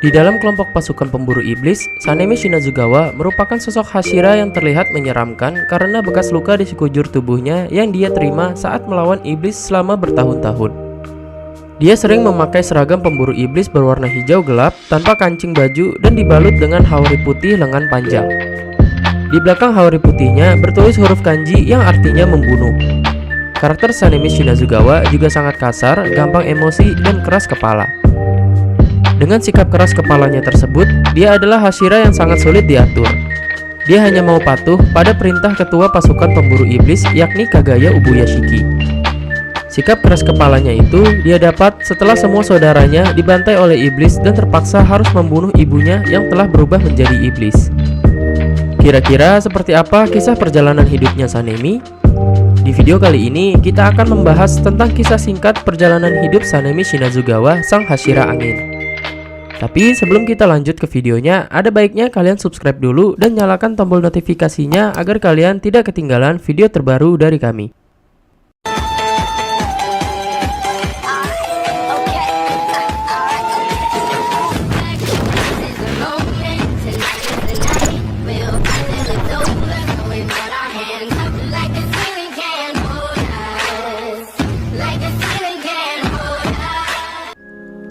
Di dalam kelompok pasukan pemburu iblis, Sanemi Shinazugawa merupakan sosok Hashira yang terlihat menyeramkan karena bekas luka di sekujur tubuhnya yang dia terima saat melawan iblis selama bertahun-tahun. Dia sering memakai seragam pemburu iblis berwarna hijau gelap tanpa kancing baju dan dibalut dengan hawari putih lengan panjang. Di belakang hawari putihnya bertulis huruf kanji yang artinya membunuh. Karakter Sanemi Shinazugawa juga sangat kasar, gampang emosi, dan keras kepala. Dengan sikap keras kepalanya tersebut, dia adalah Hashira yang sangat sulit diatur. Dia hanya mau patuh pada perintah ketua pasukan pemburu iblis, yakni Kagaya Ubuyashiki. Sikap keras kepalanya itu dia dapat setelah semua saudaranya dibantai oleh iblis dan terpaksa harus membunuh ibunya yang telah berubah menjadi iblis. Kira-kira seperti apa kisah perjalanan hidupnya Sanemi? Di video kali ini, kita akan membahas tentang kisah singkat perjalanan hidup Sanemi Shinazugawa, sang Hashira Angin. Tapi sebelum kita lanjut ke videonya, ada baiknya kalian subscribe dulu dan nyalakan tombol notifikasinya agar kalian tidak ketinggalan video terbaru dari kami.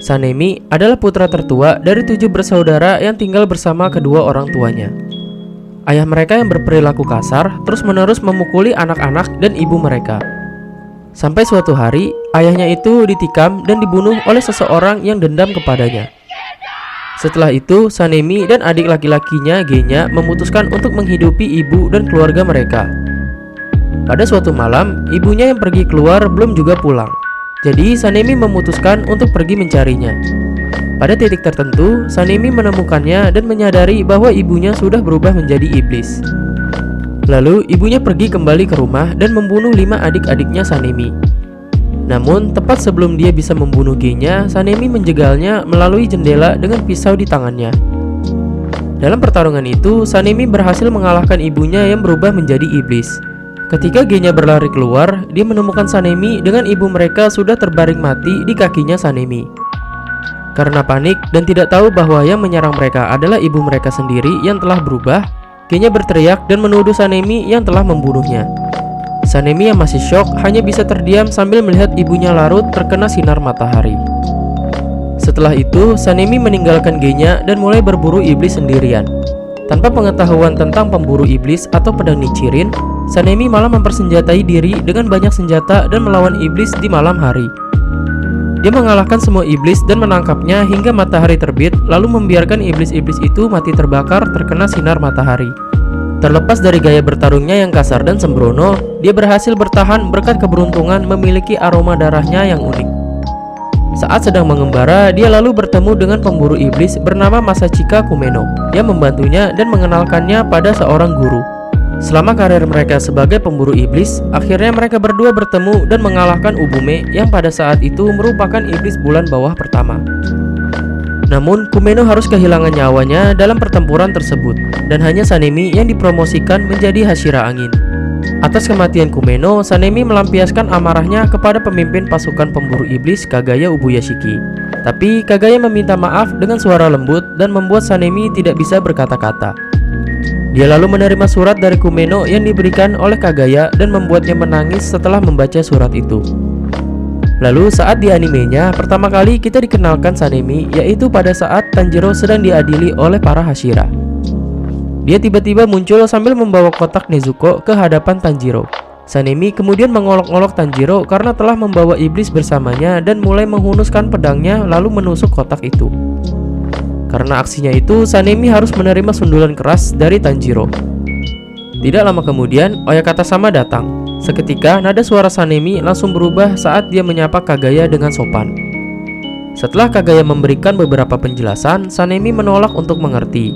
Sanemi adalah putra tertua dari 7 bersaudara yang tinggal bersama kedua orang tuanya. Ayah mereka yang berperilaku kasar terus-menerus memukuli anak-anak dan ibu mereka. Sampai suatu hari, ayahnya itu ditikam dan dibunuh oleh seseorang yang dendam kepadanya. Setelah itu, Sanemi dan adik laki-lakinya Genya memutuskan untuk menghidupi ibu dan keluarga mereka. Pada suatu malam, ibunya yang pergi keluar belum juga pulang. Jadi Sanemi memutuskan untuk pergi mencarinya. Pada titik tertentu, Sanemi menemukannya dan menyadari bahwa ibunya sudah berubah menjadi iblis. Lalu ibunya pergi kembali ke rumah dan membunuh 5 adik-adiknya Sanemi. Namun tepat sebelum dia bisa membunuh Genya, Sanemi menjegalnya melalui jendela dengan pisau di tangannya. Dalam pertarungan itu, Sanemi berhasil mengalahkan ibunya yang berubah menjadi iblis. Ketika Genya berlari keluar, dia menemukan Sanemi dengan ibu mereka sudah terbaring mati di kakinya Sanemi. Karena panik dan tidak tahu bahwa yang menyerang mereka adalah ibu mereka sendiri yang telah berubah, Genya berteriak dan menuduh Sanemi yang telah membunuhnya. Sanemi yang masih syok hanya bisa terdiam sambil melihat ibunya larut terkena sinar matahari. Setelah itu, Sanemi meninggalkan Genya dan mulai berburu iblis sendirian. Tanpa pengetahuan tentang pemburu iblis atau pedang Nichirin, Sanemi malah mempersenjatai diri dengan banyak senjata dan melawan iblis di malam hari. Dia mengalahkan semua iblis dan menangkapnya hingga matahari terbit, lalu membiarkan iblis-iblis itu mati terbakar terkena sinar matahari. Terlepas dari gaya bertarungnya yang kasar dan sembrono, dia berhasil bertahan berkat keberuntungan memiliki aroma darahnya yang unik. Saat sedang mengembara, dia lalu bertemu dengan pemburu iblis bernama Masachika Kumeno yang membantunya dan mengenalkannya pada seorang guru. Selama karir mereka sebagai pemburu iblis, akhirnya mereka berdua bertemu dan mengalahkan Ubume yang pada saat itu merupakan iblis bulan bawah pertama. Namun, Kumeno harus kehilangan nyawanya dalam pertempuran tersebut, dan hanya Sanemi yang dipromosikan menjadi Hashira Angin. Atas kematian Kumeno, Sanemi melampiaskan amarahnya kepada pemimpin pasukan pemburu iblis Kagaya Ubuyashiki. Tapi Kagaya meminta maaf dengan suara lembut dan membuat Sanemi tidak bisa berkata-kata. Dia lalu menerima surat dari Kumeno yang diberikan oleh Kagaya dan membuatnya menangis setelah membaca surat itu. Lalu saat di animenya, pertama kali kita dikenalkan Sanemi, yaitu pada saat Tanjiro sedang diadili oleh para Hashira. Dia tiba-tiba muncul sambil membawa kotak Nezuko ke hadapan Tanjiro. Sanemi kemudian mengolok-olok Tanjiro karena telah membawa iblis bersamanya dan mulai menghunuskan pedangnya lalu menusuk kotak itu. Karena aksinya itu, Sanemi harus menerima sundulan keras dari Tanjiro. Tidak lama kemudian, Oyakata Sama datang. Seketika, nada suara Sanemi langsung berubah saat dia menyapa Kagaya dengan sopan. Setelah Kagaya memberikan beberapa penjelasan, Sanemi menolak untuk mengerti.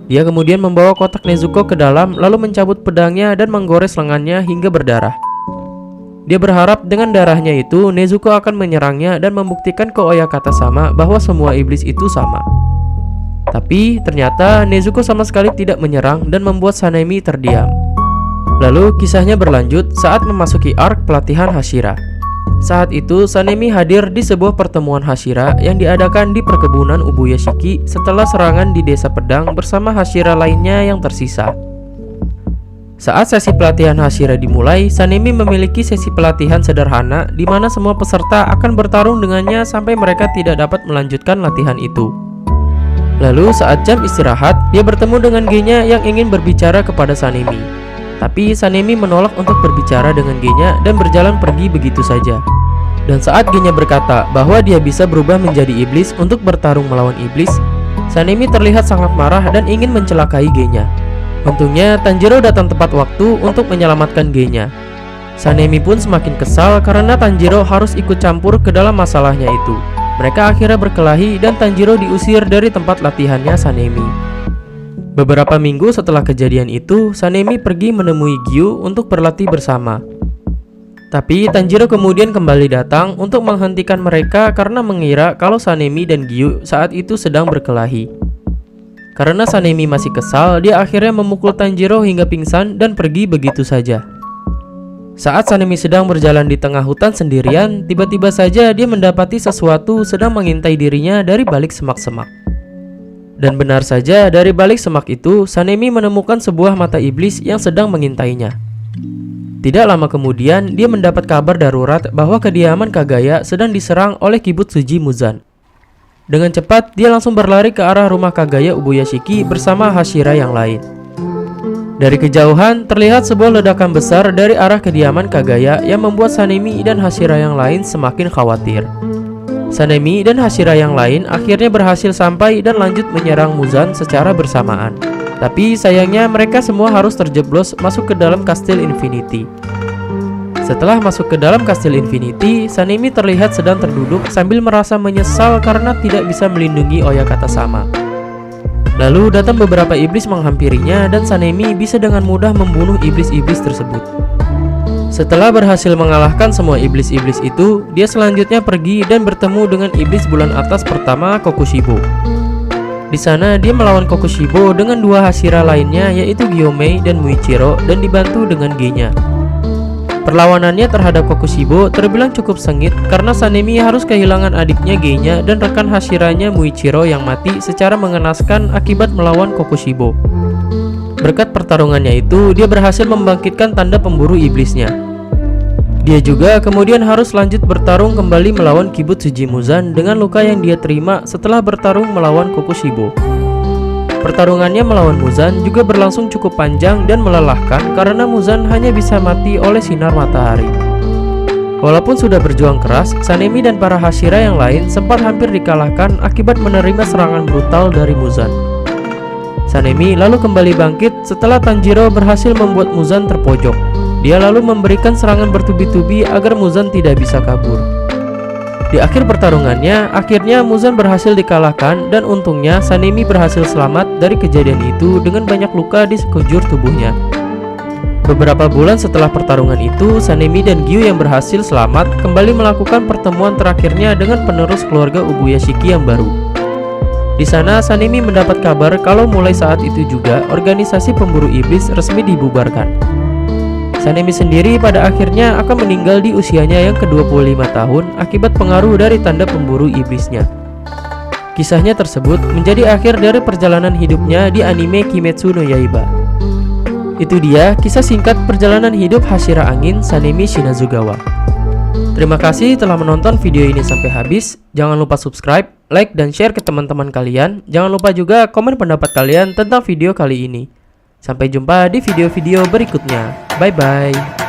Dia kemudian membawa kotak Nezuko ke dalam, lalu mencabut pedangnya dan menggores lengannya hingga berdarah. Dia berharap dengan darahnya itu, Nezuko akan menyerangnya dan membuktikan ke Oyakata Sama bahwa semua iblis itu sama. Tapi ternyata Nezuko sama sekali tidak menyerang dan membuat Sanemi terdiam. Lalu kisahnya berlanjut saat memasuki arc pelatihan Hashira. Saat itu Sanemi hadir di sebuah pertemuan Hashira yang diadakan di perkebunan Ubuyashiki setelah serangan di desa pedang bersama Hashira lainnya yang tersisa. Saat sesi pelatihan Hashira dimulai, Sanemi memiliki sesi pelatihan sederhana di mana semua peserta akan bertarung dengannya sampai mereka tidak dapat melanjutkan latihan itu. Lalu saat jam istirahat, dia bertemu dengan Genya yang ingin berbicara kepada Sanemi. Tapi Sanemi menolak untuk berbicara dengan Genya dan berjalan pergi begitu saja. Dan saat Genya berkata bahwa dia bisa berubah menjadi iblis untuk bertarung melawan iblis, Sanemi terlihat sangat marah dan ingin mencelakai Genya. Untungnya Tanjiro datang tepat waktu untuk menyelamatkan Genya. Sanemi pun semakin kesal karena Tanjiro harus ikut campur ke dalam masalahnya itu. Mereka akhirnya berkelahi dan Tanjiro diusir dari tempat latihannya Sanemi. Beberapa minggu setelah kejadian itu, Sanemi pergi menemui Gyu untuk berlatih bersama. Tapi Tanjiro kemudian kembali datang untuk menghentikan mereka karena mengira kalau Sanemi dan Gyu saat itu sedang berkelahi. Karena Sanemi masih kesal, dia akhirnya memukul Tanjiro hingga pingsan dan pergi begitu saja. Saat Sanemi sedang berjalan di tengah hutan sendirian, tiba-tiba saja dia mendapati sesuatu sedang mengintai dirinya dari balik semak-semak. Dan benar saja, dari balik semak itu, Sanemi menemukan sebuah mata iblis yang sedang mengintainya. Tidak lama kemudian, dia mendapat kabar darurat bahwa kediaman Kagaya sedang diserang oleh Kibutsuji Muzan. Dengan cepat, dia langsung berlari ke arah rumah Kagaya Ubuyashiki bersama Hashira yang lain. Dari kejauhan, terlihat sebuah ledakan besar dari arah kediaman Kagaya yang membuat Sanemi dan Hashira yang lain semakin khawatir. Sanemi dan Hashira yang lain akhirnya berhasil sampai dan lanjut menyerang Muzan secara bersamaan. Tapi sayangnya mereka semua harus terjeblos masuk ke dalam Kastil Infinity. Setelah masuk ke dalam Kastil Infinity, Sanemi terlihat sedang terduduk sambil merasa menyesal karena tidak bisa melindungi Oyakata Sama. Lalu datang beberapa iblis menghampirinya dan Sanemi bisa dengan mudah membunuh iblis-iblis tersebut. Setelah berhasil mengalahkan semua iblis-iblis itu, dia selanjutnya pergi dan bertemu dengan iblis bulan atas pertama Kokushibo. Di sana dia melawan Kokushibo dengan dua Hashira lainnya yaitu Gyomei dan Muichiro dan dibantu dengan Genya. Perlawanannya terhadap Kokushibo terbilang cukup sengit karena Sanemi harus kehilangan adiknya Genya dan rekan Hashiranya Muichiro yang mati secara mengenaskan akibat melawan Kokushibo. Berkat pertarungannya itu, dia berhasil membangkitkan tanda pemburu iblisnya. Dia juga kemudian harus lanjut bertarung kembali melawan Kibutsuji Muzan dengan luka yang dia terima setelah bertarung melawan Kokushibo. Pertarungannya melawan Muzan juga berlangsung cukup panjang dan melelahkan karena Muzan hanya bisa mati oleh sinar matahari. Walaupun sudah berjuang keras, Sanemi dan para Hashira yang lain sempat hampir dikalahkan akibat menerima serangan brutal dari Muzan. Sanemi lalu kembali bangkit setelah Tanjiro berhasil membuat Muzan terpojok. Dia lalu memberikan serangan bertubi-tubi agar Muzan tidak bisa kabur. Di akhir pertarungannya, akhirnya Muzan berhasil dikalahkan dan untungnya Sanemi berhasil selamat dari kejadian itu dengan banyak luka di sekujur tubuhnya. Beberapa bulan setelah pertarungan itu, Sanemi dan Gyu yang berhasil selamat kembali melakukan pertemuan terakhirnya dengan penerus keluarga Ubuyashiki yang baru. Di sana, Sanemi mendapat kabar kalau mulai saat itu juga organisasi pemburu iblis resmi dibubarkan. Sanemi sendiri pada akhirnya akan meninggal di usianya yang ke-25 tahun akibat pengaruh dari tanda pemburu iblisnya. Kisahnya tersebut menjadi akhir dari perjalanan hidupnya di anime Kimetsu no Yaiba. Itu dia kisah singkat perjalanan hidup Hashira Angin Sanemi Shinazugawa. Terima kasih telah menonton video ini sampai habis. Jangan lupa subscribe, like, dan share ke teman-teman kalian. Jangan lupa juga komen pendapat kalian tentang video kali ini. Sampai jumpa di video-video berikutnya. Bye-bye.